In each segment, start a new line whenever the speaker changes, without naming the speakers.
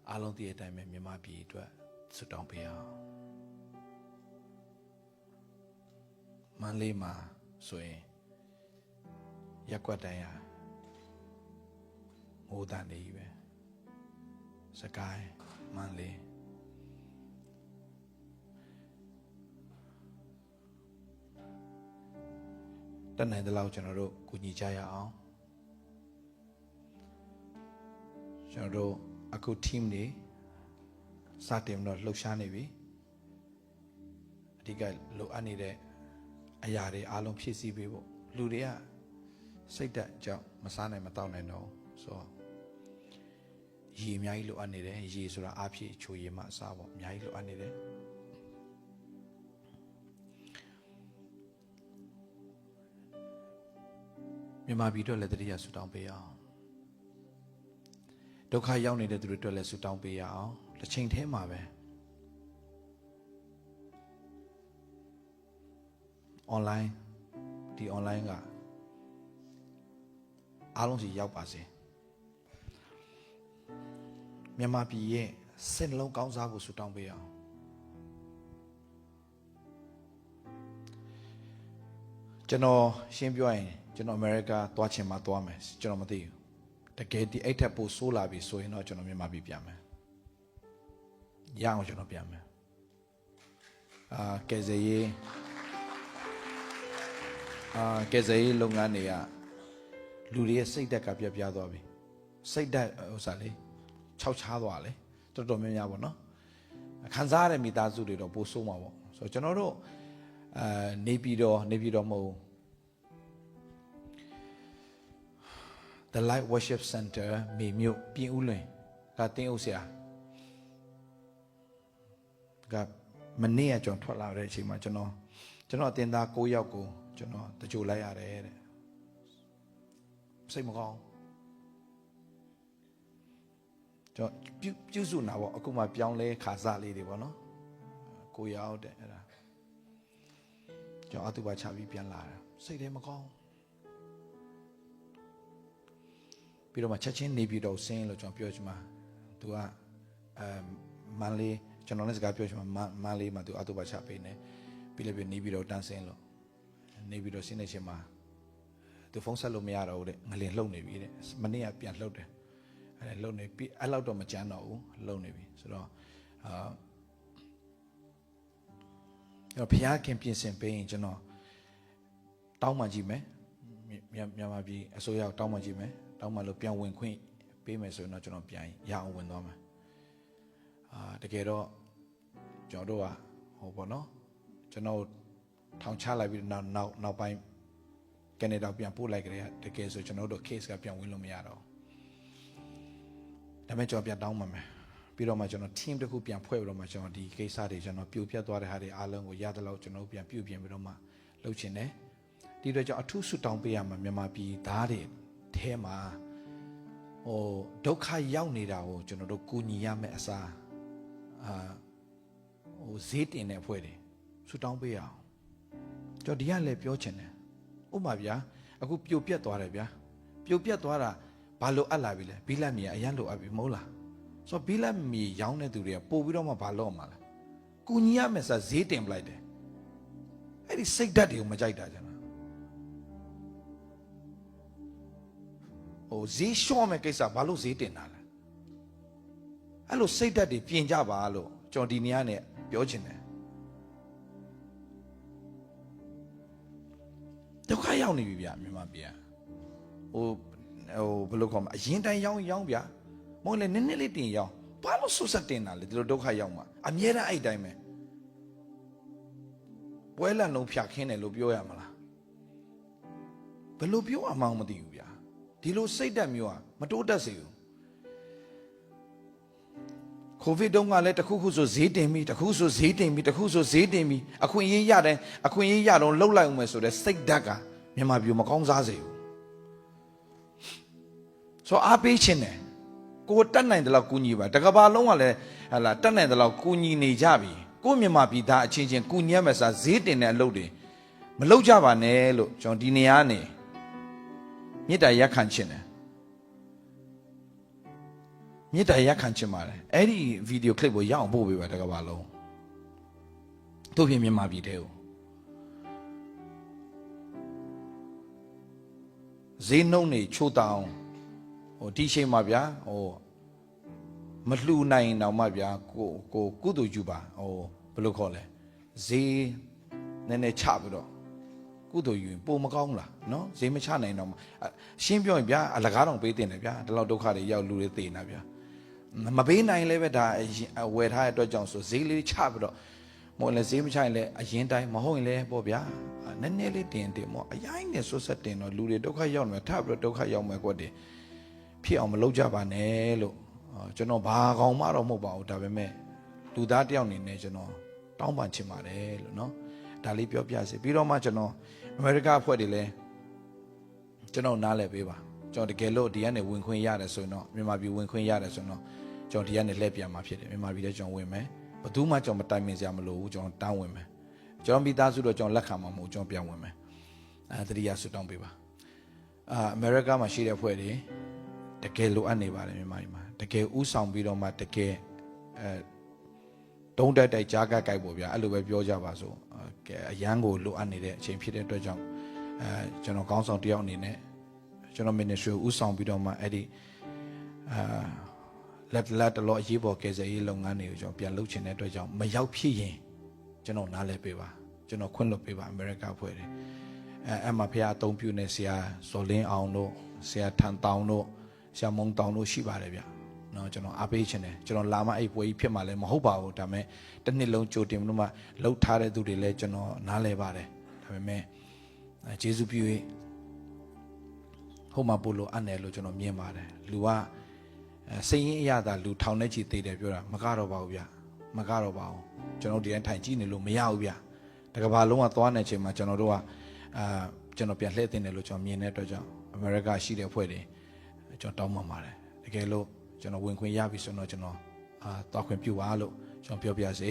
အားလုံးဒီအတိုင်းပဲမြန်မာပြည်အတွက်ဆုတောင်းပေးအောင်မန္တလေးမှာဆိုရင်ရက်ကွက်တိုင်းဟာမိုးတန်နေပြီပဲစကိုင်းမန္တလေးတတ်နိုင်တဲ့လောက်ကျွန်တော်တို့ကူညီကြရအောင်ကျွန်တော်တို့အခု team တွေစတင်တော့လှုပ်ရှားနေပြီအဓိကလိုအပ်နေတဲ့အရာတွေအားလုံးဖြည့်ဆည်းပေးဖို့လူတွေကစိတ်ဓာတ်ကြောင့်မစားနိုင်မတောက်နိုင်တော့ဆိုတော့ရေအများကြီးလိုအပ်နေတယ်ရေဆိုတာအားဖြည့်ချိုရည်မှအစားပေါ့အများကြီးလိုအပ်နေတယ်မြန်မာပြည်အတွက်လည်းတတိယဆူတောင်းပေးအောင်ဒုက္ခရောက်နေတဲ့သူတွေအတွက်လည်းဆူတောင်းပေးရအောင်တစ်ချိန်တည်းမှာပဲ online ဒီ online ကအားလုံးစီရောက်ပါစေမြန်မာပြည်ရဲ့စိတ်နှလုံးကောင်းစားဖို့ဆူတောင်းပေးအောင်ကျွန်တော်ရှင်းပြောရင်ကျွန်တော်အမေရိကသွားချင်မှသွားမယ်ကျွန်တော်မသိဘူးတကယ်ဒီအဲ့ထက်ပိုဆိုးလာပြီဆိုရင်တော့ကျွန်တော်မြန်မာပြည်ပြန်မယ်ရအောင်ကျွန်တော်ပြန်မယ်ကဲစေးလုပ်ငန်းတွေကလူတွေရဲ့စိတ်ဓာတ်ကပြပြသွားပြီစိတ်ဓာတ်ဥစ္စာလေးခြောက်ခြားသွားလေတော်တော်များများပေါ့နော်ခံစားရတဲ့မိသားစုတွေတော့ပိုဆိုးမှာပေါ့ဆိုတော့ကျွန်တော်တို့နေပြည်တော်မဟုတ် The Light Worship Center မြေမြို့ပြင်ဦးလွင်ကတင်းဦးဆရာကမနေ့ကကျွန်တော်ထွက်လာတဲ့အချိန်မှာကျွန်တော်အတင်သား9ယောက်ကိုကျွန်တော်တကြိုလိုက်ရတယ်တဲ့စိတ်မကောင်းကျွန်တော်ပြုစုနာပေါ့အခုမှပြောင်းလဲခါစားလေးတွေပေါ့နော်9ယောက်တဲ့အဲ့ဒါကျွန်တော်အတူပါချပြီးပြန်လာတာစိတ်ထဲမကောင်းပြီးတော့မှချက်ချင်းနေပြီးတော့ဆင်းလို့ကျွန်တော်ပြောချင်မှာ तू ကမန်လေးကျွန်တော်လည်းစကားပြောချင်မှာမန်လေးမှာ तू အတူပါချပေးနေပြီးလည်းနေပြီးတော့တန်းဆင်းလို့နေပြီးတော့ဆင်းနေချင်းမှာ तू ဖုန်းဆက်လို့မရတော့ဘူးတဲ့ငလင်လှုပ်နေပြီတဲ့မနေ့ကပြန်လှုပ်တယ်အဲ့လှုပ်နေပြီးအဲ့လောက်တော့မကြမ်းတော့ဘူးလှုပ်နေပြီဆိုတော့ဘုရားခင်ပြင်ဆင်ပေးရင်ကျွန်တော်တောင်းမှကြည့်မယ်မြန်မာပြည်အစိုးရတောင်းမှကြည့်မယ်တောင်းမှလို့ပြန်ဝင်ခွင့်ပေးမယ်ဆိုရင်တော့ကျွန်တော်ပြန်ရအောင်ဝင်သွားမယ်တကယ်တော့ကျွန်တော်တို့ကဟိုပေါ့နော်ကျွန်တော်ထောင်ချလိုက်ပြီးနောက်ပိုင်းကနေတော့ပြန်ပို့လိုက်ကြတယ်တကယ်ဆိုကျွန်တော်တို့ case ကပြန်ဝင်လို့မရတော့ဒါပေမဲ့ကျွန်တော်ပြန်တောင်းမှမယ်ပြီးတော့မှကျွန်တော် team တစ်ခုပြန်ဖွဲ့ပြီးတော့မှကျွန်တော်ဒီကိစ္စတွေကျွန်တော်ပြိုပြတ်သွားတဲ့ဟာတွေအားလုံးကိုရတဲ့လောက်ကျွန်တော်ပြန်ပြုပြင်ပြီးတော့မှလုပ်ချင်တယ်ဒီတော့ကျွန်တော်အထူးဆုတောင်းပေးရမှာမြန်မာပြည်သားတွေထဲမှာဟိုဒုက္ခရောက်နေတာကိုကျွန်တော်တို့ကူညီရမယ့်အစားဟိုဈေးတင်တဲ့အဖွဲ့တွေဆုတောင်းပေးရအောင်ကျွန်တော်ဒီကလည်းပြောချင်တယ်ဥပမာဗျာအခုပြိုပြတ်သွားတယ်ဗျာပြိုပြတ်သွားတာဘာလို့အပ်လာပြီလဲဘီလက်မီအရန်လိုအပ်ပြီမဟုတ်လားဆိုတော့ဘီလက်မီရောင်းတဲ့သူတွေကပို့ပြီးတော့မှဘာလို့မှာလဲကူညီရမယ့်စားဈေးတင်ပလိုက်တယ်အဲ့ဒီစိတ်ဓာတ်တွေကိုမကြိုက်တာကျွန်တော်ဟိုဈေးလျှော့မဲ့ကိစ္စဘာလို့ဈေးတင်တာလဲအဲ့လိုစိတ်ဓာတ်တွေပြင်ကြပါလို့ကျွန်တော်ဒီနေရာနဲ့ပြောချင်တယ်ဒုက္ခရောက်နေပြီဗျမြန်မာပြည်ဟိုဘယ်လိုခေါ်မလဲအရင်တိုင်းရောင်းဗျမဟုတ်လေနည်းနည်းလေးတင်ရောင်းဘာလို့ဆုဆက်တင်တာလဲဒီလိုဒုက္ခရောက်မှာအမြဲတမ်းအဲ့တိုင်းပဲပွဲလန့်လုံးဖြတ်ခင်းတယ်လို့ပြောရမလားဘယ်လိုပြောရမှန်းမသိဘူးဗျာဒီလိုစိတ်ဓာတ်မျိုးอ่ะမတိုးတက်စေဘူးကိုဗစ်တုန်းကလည်းတခုခုဆိုဈေးတင်ပြီတခုဆိုဈေးတင်ပြီတခုဆိုဈေးတင်ပြီအခွင့်အရေးရတယ်အခွင့်အရေးရတော့လှုပ်လိုက်အောင်မယ်ဆိုတဲ့စိတ်ဓာတ်ကမြန်မာပြည်မကောင်းစားစေဘူးဆိုအားပေးခြင်းတယ်ကိုတတ်နိုင်တယ်လို့ကူညီပါတကဘာလုံးကလည်းဟာလာတတ်နိုင်တယ်လို့ကူညီနေကြပြီကိုမြန်မာပြည်သားအချင်းချင်းကူညီရမယ်စားဈေးတင်တဲ့အလုပ်တွေမလုပ်ကြပါနဲ့လို့ကျွန်တော်ဒီနေရာနေမေတ္တာရက်ခံခြင်းတယ် မေတ္တာရက်ခံချင်ပါတယ်အဲ့ဒီဗီဒီယိုကလစ်ကိုရအောင်ပို့ပေးပါတကဘာလုံးတို့ပြင်မြန်မာပြည်တဲ့ကိုဈေးနှုန်းတွေချိုးတောင်းဟိုဒီချိန်မှာဗျာဟိုမလှူနိုင်တော့မှဗျာကိုကုသိုလ်ယူပါဟိုဘယ်လိုခေါ်လဲဈေးနည်းနည်းချပြီးတော့ကုသိုလ်ယူရင်ပိုမကောင်းလားနော်ဈေးမချနိုင်တော့မှရှင်းပြောရင်ဗျာအလကားတောင်ပေးတင်တယ်ဗျာဒီလောက်ဒုက္ခတွေရောက်လူတွေသေနေတာဗျာမပေးနိုင်လည်းပဲဒါဝယ်ထားတဲ့အတွက်ကြောင့်ဆိုဈေးလေးချပြီးတော့မဟုတ်လည်းဈေးမချရင်လည်းအရင်တိုင်းမဟုတ်ရင်လည်းပေါ့ဗျာနည်းနည်းလေးတင်မော်အရင်နဲ့ဆွဆက်တင်တော့လူတွေဒုက္ခရောက်နေထပ်ပြီးတော့ဒုက္ခရောက်မယ်ကွက်တယ်ဖြစ်အောင်မလုပ်ကြပါနဲ့လို့ကျွန်တော်ဘာကောင်မှတော့မဟုတ်ပါဘူးဒါပေမဲ့လူသားတယောက်အနေနဲ့ကျွန်တော်တောင်းပန်ချင်ပါတယ်လို့နော်ဒါလေးပြောပြစီပြီးတော့မှကျွန်တော်အမေရိကအဖွဲ့တွေလည်းကျွန်တော်နားလည်ပေးပါကျွန်တော်တကယ်လို့ဒီကနေဝင်ခွင့်ရတယ်ဆိုရင်တော့မြန်မာပြည်ဝင်ခွင့်ရတယ်ဆိုရင်တော့ကျွန်တော်ဒီကနေလှည့်ပြန်มาဖြစ်တယ်မြန်မာပြည်လည်းကျွန်တော်ဝင်မယ်ဘယ်သူမှကျွန်တော်မတိုင်ပင်စရာမလိုဘူးကျွန်တော်တောင်းဝင်မယ်ကျွန်တော်မိသားစုတော့ကျွန်တော်လက်ခံမှာမဟုတ်ကျွန်တော်ပြန်ဝင်မယ်တတိယဆုတောင်းပေးပါအမေရိကမှာရှိတဲ့အဖွဲ့တွေတကယ်လိုအပ်နေပါတယ်မြန်မာပြည်မှာတကယ်ဥဆောင်ပြီးတော့မှတကယ်တုံးတက်တိုက်ကြားကကိုက်ပေါ့ဗျာအဲ့လိုပဲပြောကြပါစို့အရန်ကိုလိုအပ်နေတဲ့အချိန်ဖြစ်တဲ့အတွက်ကြောင့်ကျွန်တော်ကောင်းဆောင်တယောက်အနေနဲ့ကျွန်တော် ministry ကိုဥဆောင်ပြီးတော့မှအဲ့ဒီလက်တလောအရေးပေါ်ကယ်ဆယ်ရေးလုပ်ငန်းတွေကိုကျွန်တော်ပြန်လုပ်ချင်တဲ့အတွက်ကြောင့်မရောက်ဖြစ်ရင်ကျွန်တော်နားလဲပေးပါကျွန်တော်ခွင့်လွှတ်ပေးပါအမေရိကဖွဲ့တယ်အဲ့မှာဖခင်အသုံးပြုနေဆရာဇော်လင်းအောင်တို့ဆရာထန်တောင်တို့ဆရာမုံတောင်တို့ရှိပါတယ်ဗျနော်ကျွန်တော်အားပေးချင်တယ်ကျွန်တော်လာမှအဲ့ပွဲကြီးဖြစ်မှလည်းမဟုတ်ပါဘူးဒါပေမဲ့တစ်နှစ်လုံးကြိုတင်လို့မှလှုပ်ထားတဲ့သူတွေလည်းကျွန်တော်နားလဲပါတယ်ဒါပေမဲ့ဂျေဇုပြု၍ဟိုမှာပို့လို့အပ်တယ်လို့ကျွန်တော်မြင်ပါတယ်လူကစိတ်ရင်းအရသာလူထောင်နဲ့ချီသေးတယ်ပြောတာမကတော့ပါဘူးဗျမကတော့ပါဘူးကျွန်တော်ဒီတိုင်းထိုင်ကြည့်နေလို့မရဘူးဗျတကဘာလုံးကသွားနေချိန်မှာကျွန်တော်တို့ကကျွန်တော်ပြန်လှည့်တင်တယ်လို့ကျွန်တော်မြင်တဲ့အတွက်ကြောင့်အမေရိကရှိတဲ့အဖွဲ့တွေကျွန်တော်တောင်းပန်ပါတယ်တကယ်လို့ကျွန်တော်ဝင်ခွင့်ရပြီဆိုတော့ကျွန်တော်သွားခွင့်ပြုပါလို့ကျွန်တော်ပြောပြစေ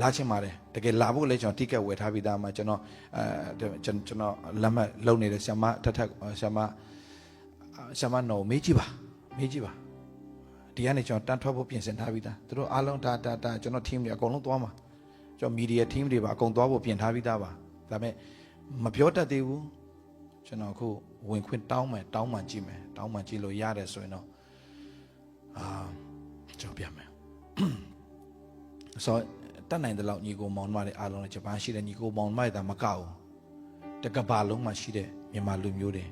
လာချင်ပါတယ်တကယ်လာဖို့လည်းကျွန်တော် ticket ဝယ်ထားပြီးသားမှာကျွန်တော်ကျွန်တော်လက်မှတ်လုပ်နေတဲ့ဆရာမထက်ဆရာမနော်မေးကြည့်ပါဒီကနေကျွန်တော်တန်းထွက်ဖို့ပြင်ဆင်ထားပြီးသားသူတို့အားလုံးဒါကျွန်တော် team တွေအကုန်လုံးသွားမှာကျွန်တော် media team တွေပါအကုန်သွားဖို့ပြင်ထားပြီးသားပါဒါပေမဲ့မပြောတတ်သေးဘူးကျွန်တော်အခုဝင်ခွင့်တောင်းမှကြည့်မယ်တောင်းမှကြည့်လို့ရတယ်ဆိုရင်တော့ကျွန်တော်ပြမယ်ဆိုတတ်နိုင်တဲ့လောက်ညီကိုမောင်မတွေအားလုံးလည်းဂျပန်ရှိတဲ့ညီကိုမောင်မတွေဒါမကဘူးတကဘာလုံးမှာရှိတဲ့မြန်မာလူမျိုးတွေ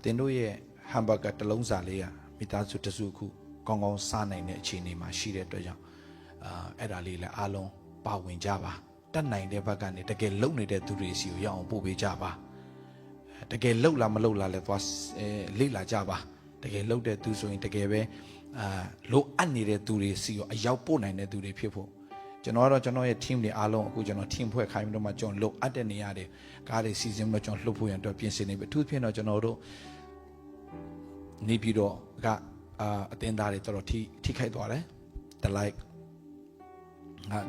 တင်တို့ရဲ့ဟမ်ဘာဂါတစ်လုံးစာလေးကမိသားစုတစုခုကောင်းကောင်းစားနိုင်တဲ့အခြေအနေမှာရှိတဲ့အတွက်ကြောင့်အဲ့ဒါလေးလည်းအားလုံးပါဝင်ကြပါတတ်နိုင်တဲ့ဘက်ကနေတကယ်လုံနေတဲ့သူတွေစီကိုရအောင်ပို့ပေးကြပါတကယ်လုံလားမလုံလားလဲသွားလေ့လာကြပါတကယ်လုံတဲ့သူဆိုရင်တကယ်ပဲလိုအပ်နေတဲ့သူတွေစီကိုအရောက်ပို့နိုင်တဲ့သူတွေဖြစ်ဖို့ကျွန်တော်ကတော့ကျွန်တော်ရဲ့ team တွေအားလုံးအခုကျွန်တော် team ဖွဲ့ခိုင်းပြီးတော့မှကျွန်တော်လိုအပ်တဲ့နေရာတွေကားတွေစီစဉ်ပြီးတော့ကျွန်တော်လှုပ်ဖို့ရန်အတွက်ပြင်ဆင်နေပြီအထူးဖြင့်တော့ကျွန်တော်တို့နေပြီးတော့အတင်းသားတွေတော်တော်ထိခိုက်သွားတယ်တလိုက်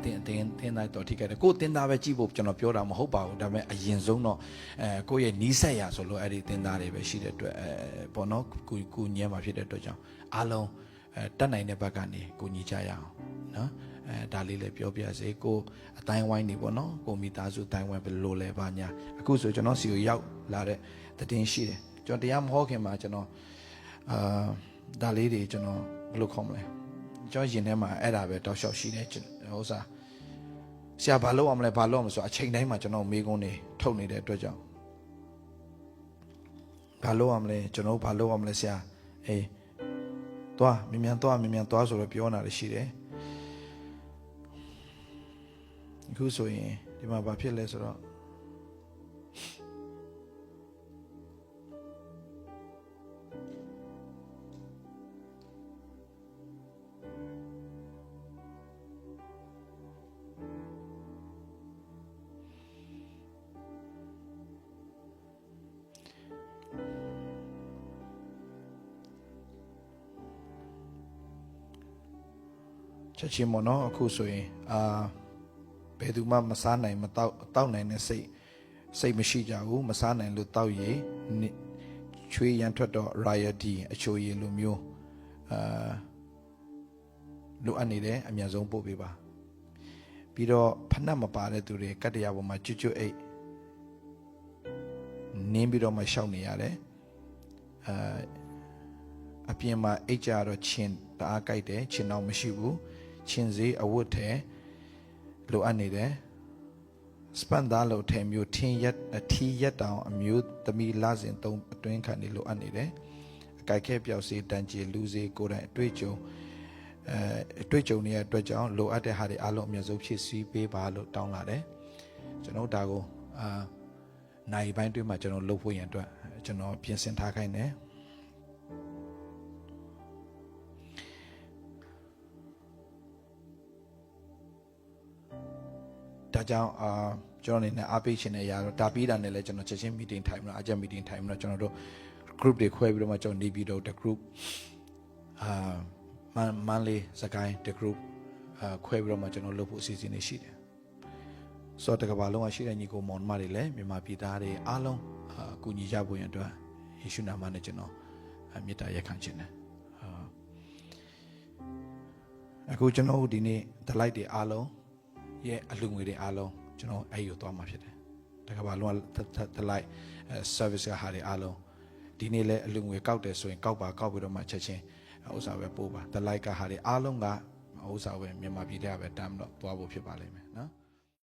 တင်းသားတော်ထိခိုက်တယ်ကိုတင်းသားပဲကြည့်ဖို့ကျွန်တော်ပြောတာမဟုတ်ပါဘူးဒါပေမဲ့အရင်ဆုံးတော့ကိုယ့်ရဲ့နီးစက်ရဆိုလို့အဲ့ဒီတင်းသားတွေပဲရှိတဲ့အတွက်ပေါ့နော်ကိုညဲမှာဖြစ်တဲ့အတွက်ကြောင့်အားလုံးတတ်နိုင်တဲ့ဘက်ကနေကိုညီကြရအောင်နော်ဒါလေးလည်းပြောပြစေကိုအတိုင်းဝိုင်းနေပေါ့နော်ကိုမိသားစုအတိုင်းဝိုင်းဘယ်လိုလဲပါညာအခုဆိုကျွန်တော်စီကိုရောက်လာတဲ့သတင်းရှိတယ်ကျွန်တော်တရားမဟောခင်မှာကျွန်တော်ဒါလေးတွေကျွန်တော်ဘယ်လိုခေါ်မလဲကျွန်တော်ရင်ထဲမှာအဲ့ဒါပဲတောက်လျှောက်ရှိတယ်ဟိုစားဆရာဘာလုပ်အောင်မလဲဆိုအချိန်တိုင်းမှာကျွန်တော်မေးခွန်းတွေထုတ်နေတဲ့အတွက်ကြောင့်ဘာလုပ်အောင်မလဲကျွန်တော်ဘာလုပ်အောင်မလဲဆရာသွားမြန်မြန်သွားဆိုတော့ပြောနေတာရှိတယ်အခုဆိုရင်ဒီမှာဘာဖြစ်လဲဆိုတော့ချက်ချင်းမနော်အခုဆိုရင်ဘယ်သူမှမစားနိုင်မတောက်နိုင်တဲ့စိတ်မရှိကြဘူးမစားနိုင်လို့တောက်ရည် ချွေးရန်ထွက်တော့ royalty အချိုရည်လိုမျိုးလိုအပ်နေတယ်အများဆုံးပို့ပေးပါပြီးတော့ဖဏတ်မပါတဲ့သူတွေကတ္တရာပေါ်မှာကျွတ်ကျွတ်အိတ်နင်းပြီးတော့မှရှောက်နေရတယ်အပြင်မှာအိတ်ကြတော့ချင်းတအားကြိုက်တယ်ချင်းတော့မရှိဘူးချင်းစေးအဝတ်ထဲလိုအပ်နေတယ်စပန်သားလို့ထဲမျိုးထင်းရက်အထီးရက်တောင်အမျိုးသမီးလာစဉ်သုံးအတွင်းခံနေလိုအပ်နေတယ်အကြိုက်ခဲပြောက်စေးတန်ကြီးလူစေးကိုယ်တိုင်အတွေ့အကြုံနေတဲ့အတွက်ကြောင့်လိုအပ်တဲ့ဟာတွေအားလုံးအမြဲဆုံးဖြည့်ဆည်းပေးပါလို့တောင်းလာတယ်ကျွန်တော်ဒါကိုနိုင်ပိုင်းတွင်းမှာကျွန်တော်လုပ်ဖို့ရန်အတွက်ကျွန်တော်ပြင်ဆင်ထားခိုင်းတယ်ဒါကြောင့်ကျွန်တော်အနေနဲ့အားပေးခြင်းနဲ့ရတော့ဒါပြီးတာနဲ့လည်းကျွန်တော်ချက်ချင်း meeting ထိုင်မှာအကြက် meeting ထိုင်မှာကျွန်တော်တို့ group တွေခွဲပြီးတော့မှကျွန်တော်နေပြီးတော့ the group မန်လေးစကိုင်း the group ခွဲပြီးတော့မှကျွန်တော်လုပ်ဖို့အစီအစဉ်တွေရှိတယ်ဆိုတော့တကဘာလုံးကရှိတဲ့ညီကိုမောင်မတွေလည်းမြန်မာပြည်သားတွေအားလုံးကူညီကြဖို့ရန်အတွက်ယေရှုနာမနဲ့ကျွန်တော်မေတ္တာရက်ခံခြင်းတယ်အခုကျွန်တော်ဒီနေ့ the light တွေအားလုံးရဲ့အလှငွေတွေအားလုံးကျွန်တော်အဲ့ကိုသွားမှာဖြစ်တယ်တကဘာလုံးက the light service ကဟာတွေအားလုံးဒီနေ့လည်းအလှငွေကောက်တယ်ဆိုရင်ကောက်ပြီးတော့မှချက်ချင်းဥစ္စာပဲပို့ပါ the light ကဟာတွေအားလုံးကဥစ္စာပဲမြန်မာပြည်ထဲကပဲတမ်းတော့သွားဖို့ဖြစ်ပါလိမ့်မယ်နော်